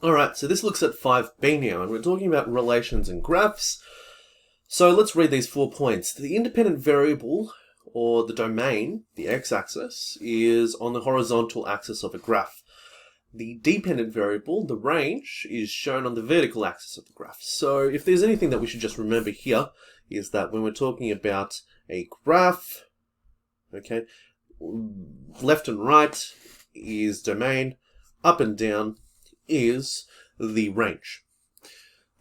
Alright, so this looks at 5b now, and we're talking about relations and graphs. So let's read these 4 points. The independent variable, or the domain, the x-axis, is on the horizontal axis of a graph. The dependent variable, the range, is shown on the vertical axis of the graph. So if there's anything that we should just remember here, is that when we're talking about a graph, okay, left and right is domain, up and down is the range.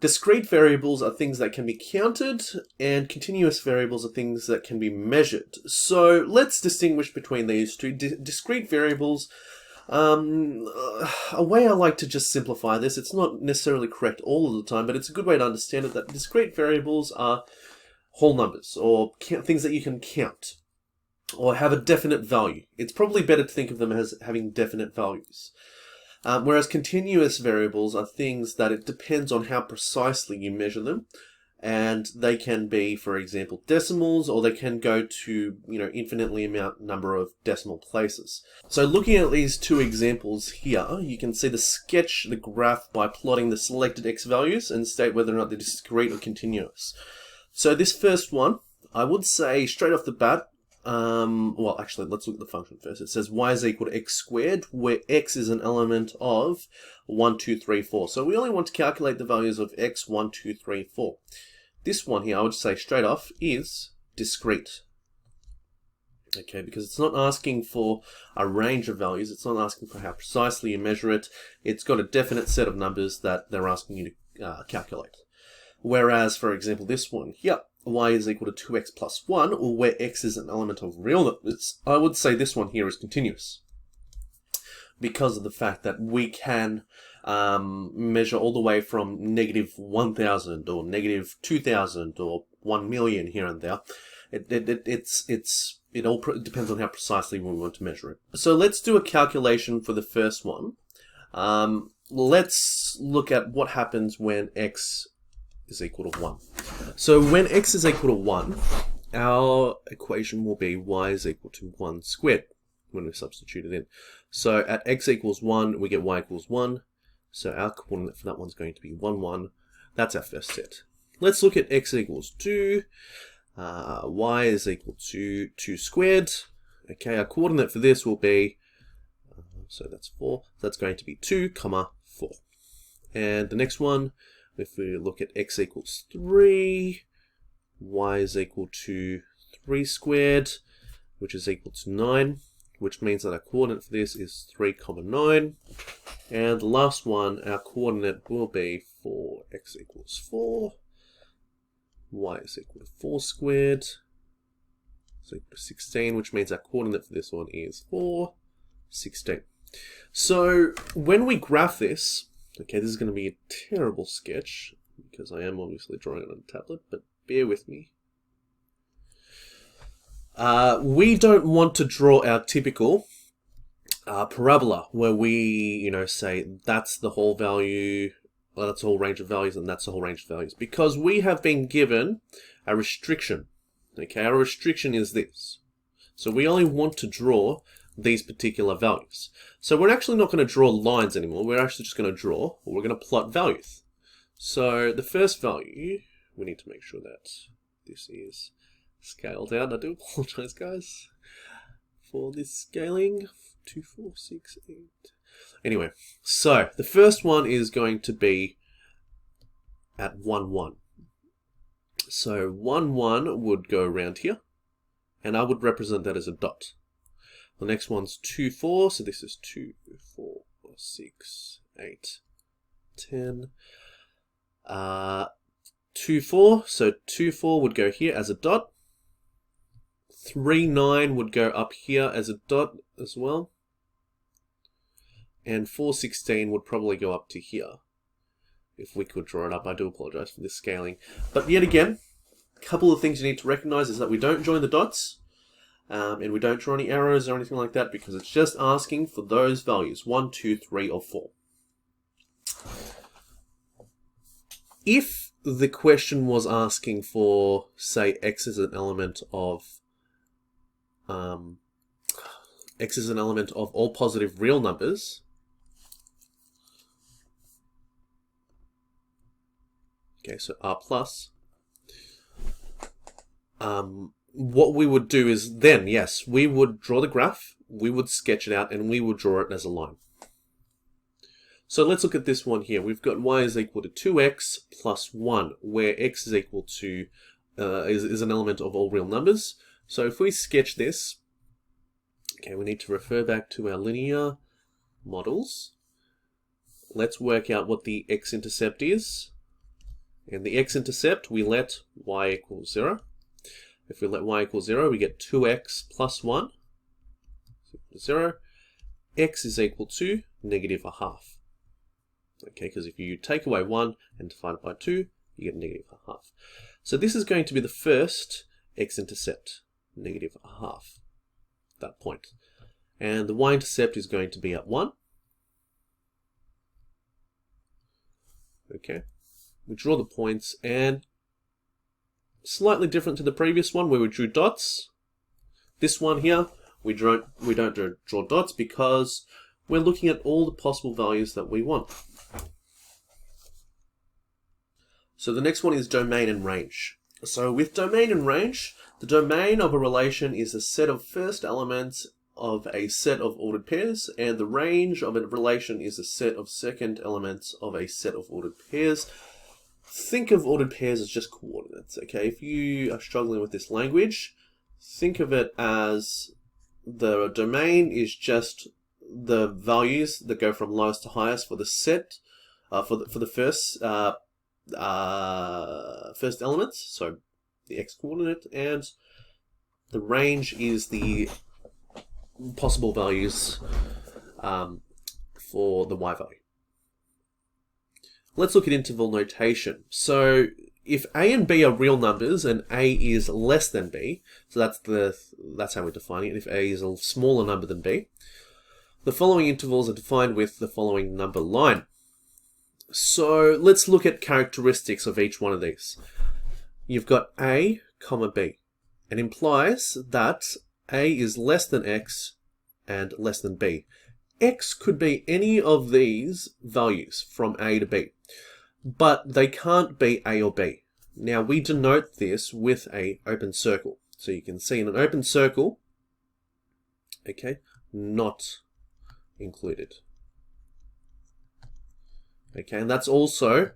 Discrete variables are things that can be counted, and continuous variables are things that can be measured. So let's distinguish between these two. Discrete variables, a way I like to just simplify this, it's not necessarily correct all of the time, but it's a good way to understand it, that discrete variables are whole numbers, or things that you can count, or have a definite value. It's probably better to think of them as having definite values. Whereas continuous variables are things that it depends on how precisely you measure them, and they can be, for example, decimals, or they can go to, infinitely number of decimal places. So looking at these two examples here, you can see sketch the graph by plotting the selected x values and state whether or not they're discrete or continuous. So this first one, I would say straight off the bat, well, actually, let's look at the function first. It says y is equal to x squared, where x is an element of 1, 2, 3, 4. So we only want to calculate the values of x, 1, 2, 3, 4. This one here, I would say straight off, is discrete. Okay, because it's not asking for a range of values. It's not asking for how precisely you measure it. It's got a definite set of numbers that they're asking you to calculate. Whereas, for example, this one here, y is equal to 2x plus 1, or where x is an element of real numbers, I would say this one here is continuous, because of the fact that we can measure all the way from negative 1,000 or negative 2,000 or 1 million here and there. It all depends on how precisely we want to measure it. So let's do a calculation for the first one. Let's look at what happens when x is equal to 1. So when x is equal to 1, our equation will be y is equal to 1 squared when we substitute it in. So at x equals 1, we get y equals 1. So our coordinate for that one's going to be 1, 1. That's our first set. Let's look at x equals 2. Y is equal to 2 squared. Okay, our coordinate for this will be, so that's 4. That's going to be 2, 4. And the next one, if we look at x equals 3, y is equal to 3 squared, which is equal to 9, which means that our coordinate for this is 3, 9. And the last one, our coordinate will be for x equals 4, y is equal to 4 squared, is equal to 16, which means our coordinate for this one is 4, 16. So when we graph this, okay, this is going to be a terrible sketch, because I am obviously drawing it on a tablet, but bear with me. We don't want to draw our typical parabola, where we, say that's the whole value, well, that's the whole range of values, and that's the whole range of values, because we have been given a restriction. Okay, our restriction is this. So we only want to draw these particular values. So we're actually not going to draw lines anymore. We're actually just going to draw, or we're going to plot values. So the first value, we need to make sure that this is scaled out. I do apologize, guys, for this scaling. 2, 4, 6, 8. Anyway, so the first one is going to be at 1, 1. So 1, 1 would go around here, and I would represent that as a dot. The next one's 2, 4, so this is 2, 4, 6, 8, 10. 2, 4, so 2, 4 would go here as a dot. 3, 9 would go up here as a dot as well. And 4, 16 would probably go up to here, if we could draw it up. I do apologize for this scaling. But yet again, a couple of things you need to recognize is that we don't join the dots. And we don't draw any arrows or anything like that, because it's just asking for those values, 1, 2, 3, or 4. If the question was asking for, say, x is an element of all positive real numbers, Okay, so R plus. What we would do is then, yes, we would draw the graph, we would sketch it out, and we would draw it as a line. So let's look at this one here. We've got y is equal to 2x plus 1, where x is equal to, is an element of all real numbers. So if we sketch this, okay, we need to refer back to our linear models. Let's work out what the x-intercept is. And the x-intercept, we let y equal 0. If we let y equal 0, we get 2x plus 1 is equal to 0. X is equal to negative a half. Okay, because if you take away 1 and divide it by 2, you get negative a half. So this is going to be the first x-intercept, negative a half, that point. And the y-intercept is going to be at 1. Okay, we draw the points, and slightly different to the previous one where we drew dots. This one here, we don't draw dots because we're looking at all the possible values that we want. So the next one is domain and range. So with domain and range, the domain of a relation is a set of first elements of a set of ordered pairs, and the range of a relation is a set of second elements of a set of ordered pairs. Think of ordered pairs as just coordinates, okay? If you are struggling with this language, think of it as the domain is just the values that go from lowest to highest for the set, for the first elements, so the x coordinate, and the range is the possible values for the y value. Let's look at interval notation. So if a and b are real numbers and a is less than b, so that's how we're defining it. If a is a smaller number than b, the following intervals are defined with the following number line. So let's look at characteristics of each one of these. You've got a, comma b. It implies that a is less than x and less than b. X could be any of these values from a to b, but they can't be a or b. Now we denote this with an open circle. So you can see in an open circle, okay, not included. Okay, and that's also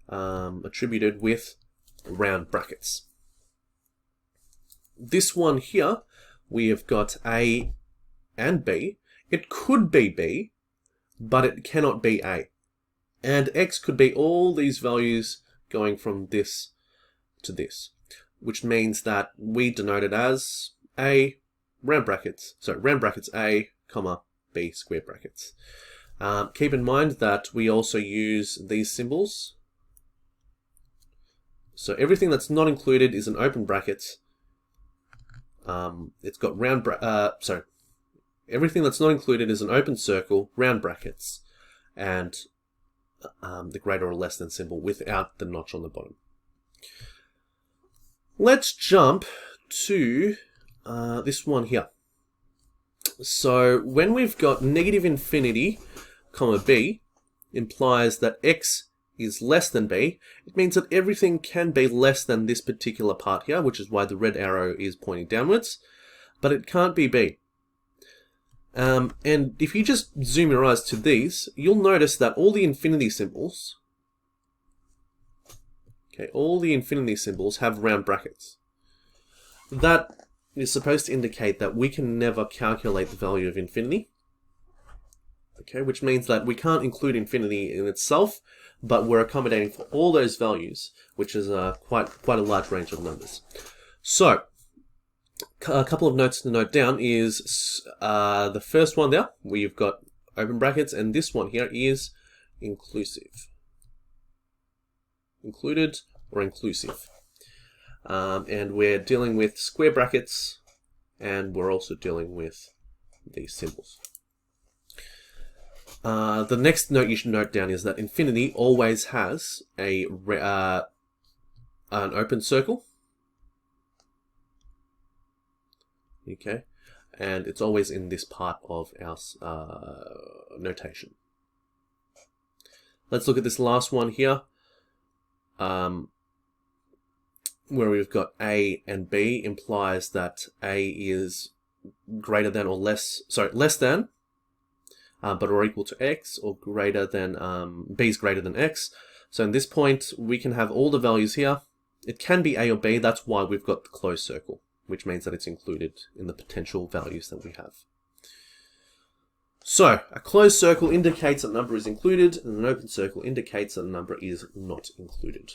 attributed with round brackets. This one here, we have got a and b. It could be b, but it cannot be a. And x could be all these values going from this to this, which means that we denote it as a, round brackets, a, comma, b, square brackets. Keep in mind that we also use these symbols. So everything that's not included is an open bracket. It's got everything that's not included is an open circle, round brackets, and the greater or less than symbol without the notch on the bottom. Let's jump to this one here. So when we've got negative infinity, comma b, implies that x is less than b. It means that everything can be less than this particular part here, which is why the red arrow is pointing downwards, but it can't be b. And if you just zoom your eyes to these, you'll notice that all the infinity symbols, okay, all the infinity symbols have round brackets. That is supposed to indicate that we can never calculate the value of infinity. Okay, which means that we can't include infinity in itself, but we're accommodating for all those values, which is quite a large range of numbers. So, a couple of notes to note down is the first one there, where you've got open brackets, and this one here is inclusive. Included or inclusive. And we're dealing with square brackets, and we're also dealing with these symbols. The next note you should note down is that infinity always has an open circle. Okay, and it's always in this part of our notation. Let's look at this last one here. where we've got A and B implies that A is greater than or less than, but or equal to X, or greater than, B is greater than X. So in this point, we can have all the values here. It can be A or B, that's why we've got the closed circle, which means that it's included in the potential values that we have. So, a closed circle indicates that a number is included, and an open circle indicates that a number is not included.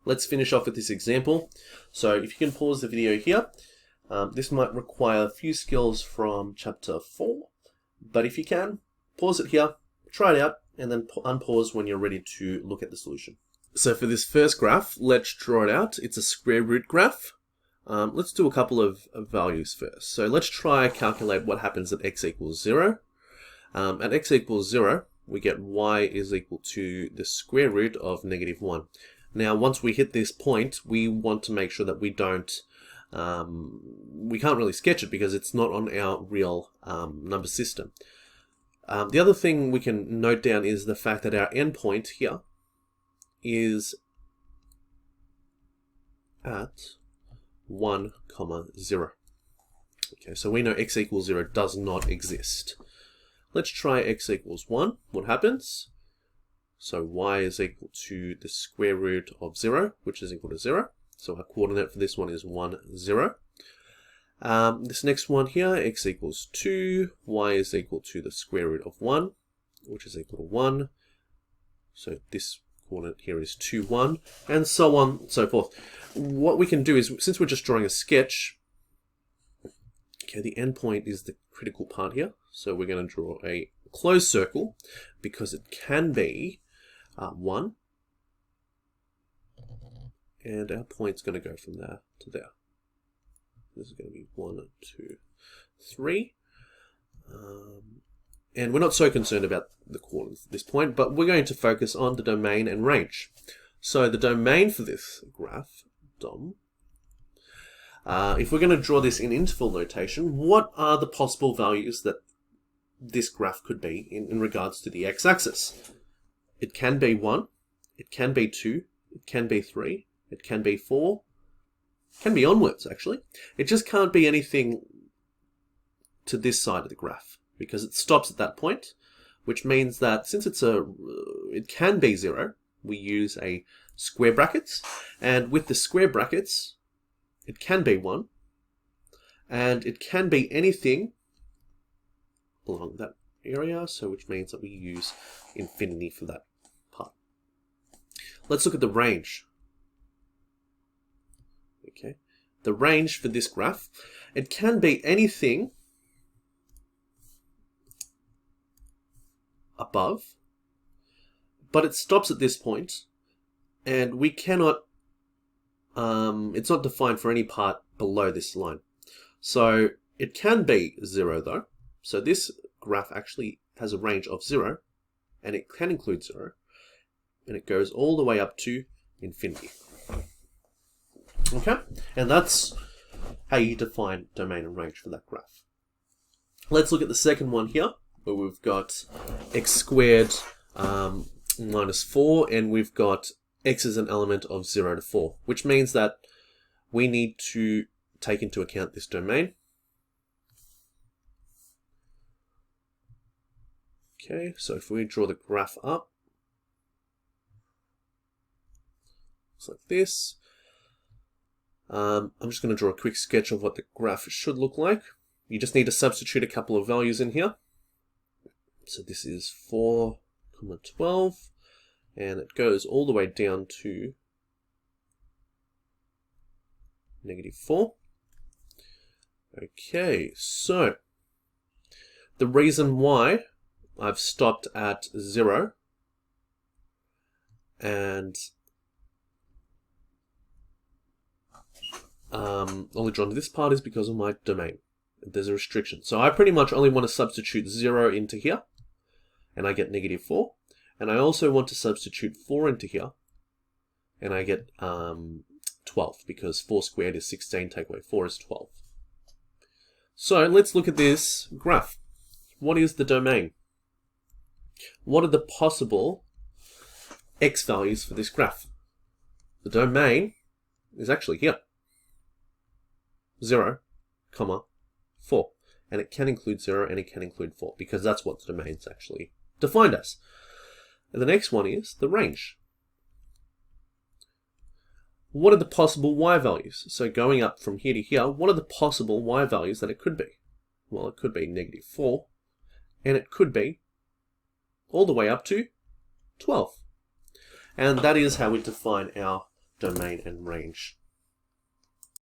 Let's finish off with this example. So, if you can pause the video here, this might require a few skills from chapter 4, but if you can, pause it here, try it out, and then unpause when you're ready to look at the solution. So for this first graph, let's draw it out. It's a square root graph. Let's do a couple of values first. So let's try calculate what happens at x equals 0. At x equals 0, we get y is equal to the square root of -1. Now, once we hit this point, we want to make sure that we don't, we can't really sketch it because it's not on our real number system. The other thing we can note down is the fact that our endpoint here is at 1, 0. Okay, so we know x equals 0 does not exist. Let's try x equals 1. What happens? So y is equal to the square root of 0, which is equal to 0. So our coordinate for this one is 1, 0. This next one here, x equals 2, y is equal to the square root of 1, which is equal to 1. So this coordinate here is 2, 1, and so on and so forth. What we can do is, since we're just drawing a sketch, okay, the endpoint is the critical part here. So we're going to draw a closed circle because it can be 1, and our point's going to go from there to there. This is going to be 1, 2, 3. And we're not so concerned about the coordinates at this point, but we're going to focus on the domain and range. So the domain for this graph, DOM, if we're going to draw this in interval notation, what are the possible values that this graph could be in regards to the x-axis? It can be 1, it can be 2, it can be 3, it can be 4, it can be onwards actually. It just can't be anything to this side of the graph because it stops at that point, which means that since it can be 0, we use a square brackets, and with the square brackets, it can be 1, and it can be anything along that area, so which means that we use infinity for that part. Let's look at the range. Okay, the range for this graph, it can be anything above, but it stops at this point, and we cannot, it's not defined for any part below this line. So it can be 0 though. So this graph actually has a range of 0, and it can include 0, and it goes all the way up to infinity. Okay, and that's how you define domain and range for that graph. Let's look at the second one here, where we've got x squared minus 4, and we've got x as an element of 0 to 4, which means that we need to take into account this domain. Okay, so if we draw the graph up, looks like this. I'm just going to draw a quick sketch of what the graph should look like. You just need to substitute a couple of values in here. So this is 4, 12, and it goes all the way down to -4. Okay, so the reason why I've stopped at 0 and only drawn to this part is because of my domain. There's a restriction. So I pretty much only want to substitute 0 into here, and I get -4. And I also want to substitute 4 into here, and I get 12, because 4 squared is 16, take away 4 is 12. So let's look at this graph. What is the domain? What are the possible x values for this graph. The domain is actually here. 0, 4. And it can include 0 and it can include 4 because that's what the domain's actually defined as. And the next one is the range. What are the possible y values? So going up from here to here, what are the possible y values that it could be? Well, it could be -4, and it could be all the way up to 12. And that is how we define our domain and range.